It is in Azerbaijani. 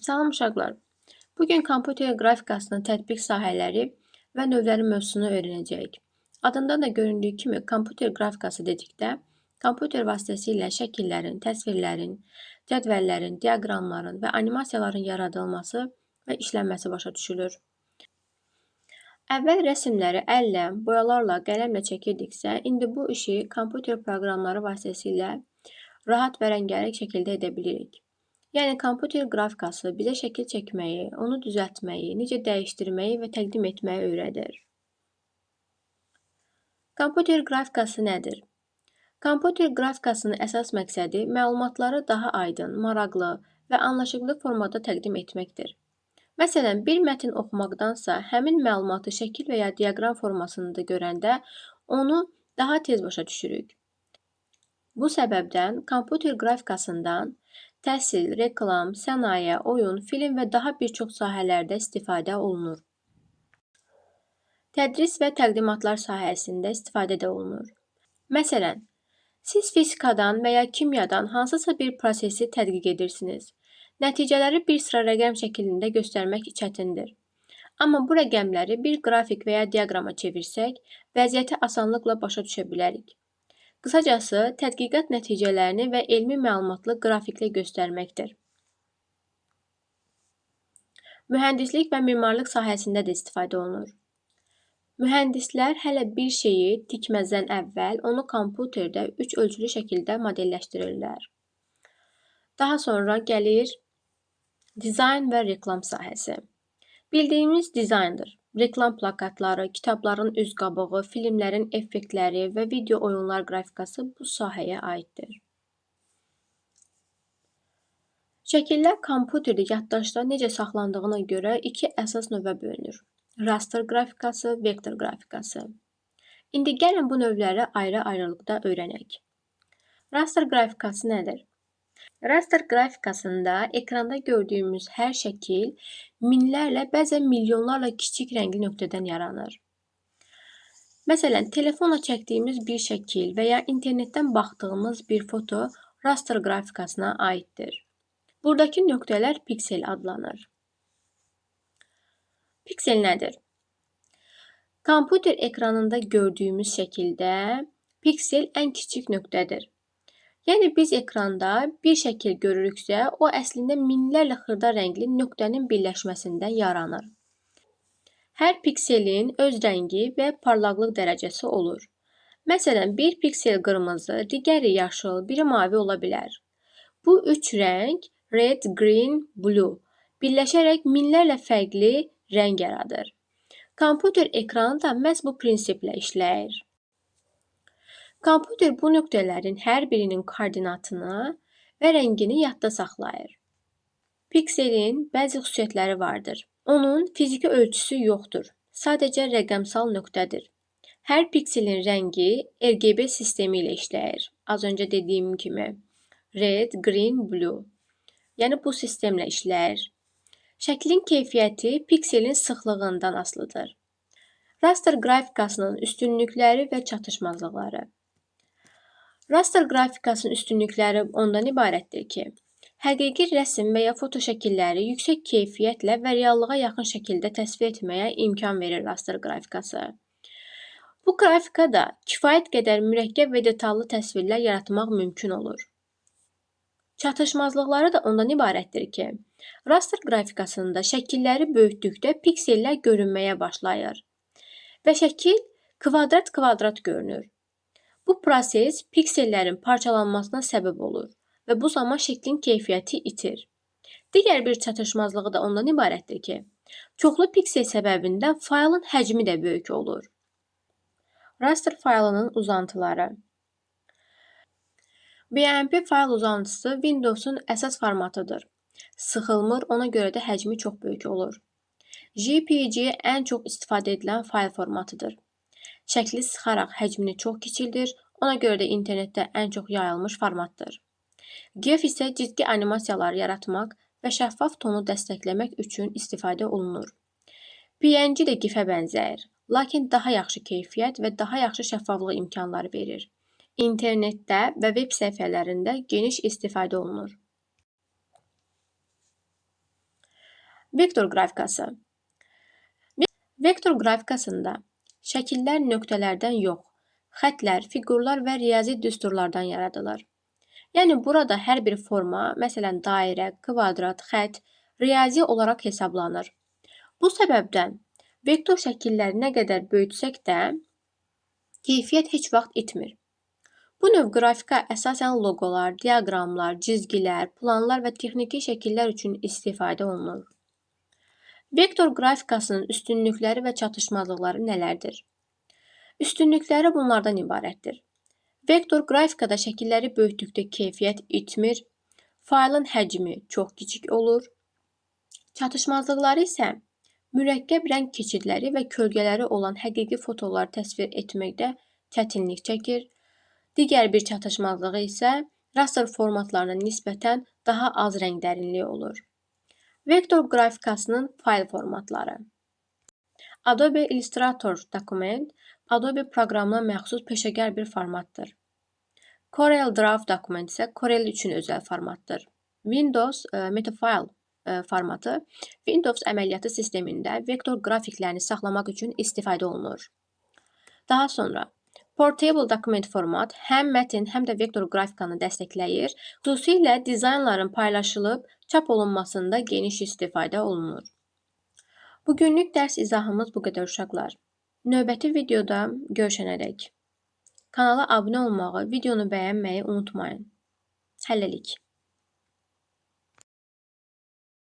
Salam uşaqlar. Bugün kompüter qrafikasının tətbiq sahələri və növləri mövzusunu öyrənəcəyik. Adından da göründüyü kimi kompüter qrafikası dedikdə, kompüter vasitəsilə şəkillərin, təsvirlərin, cədvəllərin, diaqramların və animasiyaların yaradılması və işlənməsi başa düşülür. Əvvəl rəsmləri əllə, boyalarla, qələmlə çəkirdiksə, indi bu işi kompüter proqramları vasitəsilə rahat və rəngarəng şəkildə edə bilirik. Yəni, kompüter qrafikası bizə şəkil çəkməyi, onu düzəltməyi, necə dəyişdirməyi və təqdim etməyi öyrədir. Kompüter qrafikası nədir? Kompüter qrafikasının əsas məqsədi məlumatları daha aydın, maraqlı və anlaşılır formada təqdim etməkdir. Məsələn, bir mətn oxumaqdansa, həmin məlumatı şəkil və ya diaqram formasında görəndə onu daha tez başa düşürük. Bu səbəbdən kompüter qrafikasından təhsil, reklam, sənaye, oyun, film və daha bir çox sahələrdə istifadə olunur. Tədris və təqdimatlar sahəsində istifadə də olunur. Məsələn, siz fizikadan və ya kimyadan hansısa bir prosesi tədqiq edirsiniz. Nəticələri bir sıra rəqəm şəklində göstərmək çətindir. Amma bu rəqəmləri bir qrafik və ya diaqrama çevirsək, vəziyyəti asanlıqla başa düşə bilərik. Qısacası, tədqiqat nəticələrini və elmi məlumatlı qrafiklə göstərməkdir. Mühəndislik və memarlıq sahəsində də istifadə olunur. Mühəndislər hələ bir şeyi tikməzdən əvvəl onu kompüterdə 3 ölçülü şəkildə modelləşdirirlər. Daha sonra gəlir dizayn və reklam sahəsi. Bildiyimiz dizayndır. Reklam plakatları, kitabların üz qabığı, filmlərin effektləri və video oyunlar qrafikası bu sahəyə aiddir. Şəkillər kompüterdə yaddaşda necə saxlandığına görə iki əsas növə bölünür. Raster qrafikası, vektor qrafikası. İndi gəlin bu növləri ayrı-ayrılıqda öyrənək. Raster qrafikası nədir? Raster qrafikasında ekranda gördüyümüz hər şəkil minlərlə, bəzən milyonlarla kiçik rəngli nöqtədən yaranır. Məsələn, telefonla çəkdiyimiz bir şəkil və ya internetdən baxdığımız bir foto raster qrafikasına aiddir. Buradakı nöqtələr piksel adlanır. Piksel nədir? Kompüter ekranında gördüyümüz şəkildə piksel ən kiçik nöqtədir. Yəni, biz ekranda bir şəkil görürüksə, o əslində minlərlə xırda rəngli nöqtənin birləşməsindən yaranır. Hər pikselin öz rəngi və parlaqlıq dərəcəsi olur. Məsələn, bir piksel qırmızı, digəri yaşıl, biri mavi ola bilər. Bu üç rəng, red, green, blue, birləşərək minlərlə fərqli rəng yaradır. Kompüter ekranı da məhz bu prinsiplə işləyir. Kompüter bu nöqtələrin hər birinin koordinatını və rəngini yadda saxlayır. Pikselin bəzi xüsusiyyətləri vardır. Onun fiziki ölçüsü yoxdur. Sadəcə rəqəmsal nöqtədir. Hər pikselin rəngi RGB sistemi ilə işləyir. Az öncə dediyim kimi red, green, blue. Yəni bu sistemlə işləyir. Şəklin keyfiyyəti pikselin sıxlığından asılıdır. Raster qrafikasının üstünlükləri və çatışmazlıqları. Raster qrafikasının üstünlükləri ondan ibarətdir ki, həqiqi rəsm və ya foto şəkilləri yüksək keyfiyyətlə və reallığa yaxın şəkildə təsvir etməyə imkan verir raster qrafikası. Bu qrafikada kifayət qədər mürəkkəb və detallı təsvirlər yaratmaq mümkün olur. Çatışmazlıqları da ondan ibarətdir ki, raster qrafikasında şəkilləri böyütdükdə piksellər görünməyə başlayır və şəkil kvadrat görünür. Bu proses piksellərin parçalanmasına səbəb olur və bu zaman şəklin keyfiyyəti itir. Digər bir çatışmazlığı da ondan ibarətdir ki, çoxlu piksel səbəbindən faylın həcmi də böyük olur. Raster faylının uzantıları. BMP fayl uzantısı Windows'un əsas formatıdır. Sıxılmır, ona görə də həcmi çox böyük olur. JPG ən çox istifadə edilən fayl formatıdır. Şəkli sıxaraq həcmini çox kiçildir, ona görə də internetdə ən çox yayılmış formatdır. GIF isə cizgi animasiyaları yaratmaq və şəffaf tonu dəstəkləmək üçün istifadə olunur. PNG də GIF-ə bənzəyir, lakin daha yaxşı keyfiyyət və daha yaxşı şəffaflıq imkanları verir. İnternetdə və veb səhifələrində geniş istifadə olunur. Vektor qrafikası. Vektor qrafikasında şəkillər nöqtələrdən yox, xətlər, fiqurlar və riyazi düsturlardan yaradılır. Yəni burada hər bir forma, məsələn dairə, kvadrat, xətt riyazi olaraq hesablanır. Bu səbəbdən vektor şəkilləri nə qədər böyütsək də keyfiyyət heç vaxt itmir. Bu növ qrafika əsasən loqolar, diaqramlar, cizgilər, planlar və texniki şəkillər üçün istifadə olunur. Vektor qrafikasının üstünlükləri və çatışmazlıqları nələrdir? Üstünlükləri bunlardan ibarətdir. Vektor qrafikada şəkilləri böyütdükdə keyfiyyət itmir, faylın həcmi çox kiçik olur. Çatışmazlıqları isə mürəkkəb rəng keçidləri və kölgələri olan həqiqi fotoları təsvir etməkdə çətinlik çəkir. Digər bir çatışmazlığı isə raster formatlarına nisbətən daha az rəng dərinliyi olur. Vektor qrafikasının fayl formatları. Adobe Illustrator dokument Adobe proqramına məxsus peşəkar bir formatdır. Corel Draw dokument isə Corel üçün özəl formatdır. Windows Metafile formatı Windows əməliyyatı sistemində vektor qrafiklərini saxlamaq üçün istifadə olunur. Daha sonra Portable dokument format həm mətn, həm də vektor qrafikanı dəstəkləyir. Xüsusilə dizaynların paylaşılıb çap olunmasında geniş istifadə olunur. Bugünlük dərs izahımız bu qədər uşaqlar. Növbəti videoda görüşənədək kanala abunə olmağı, videonu bəyənməyi unutmayın. Hələlik.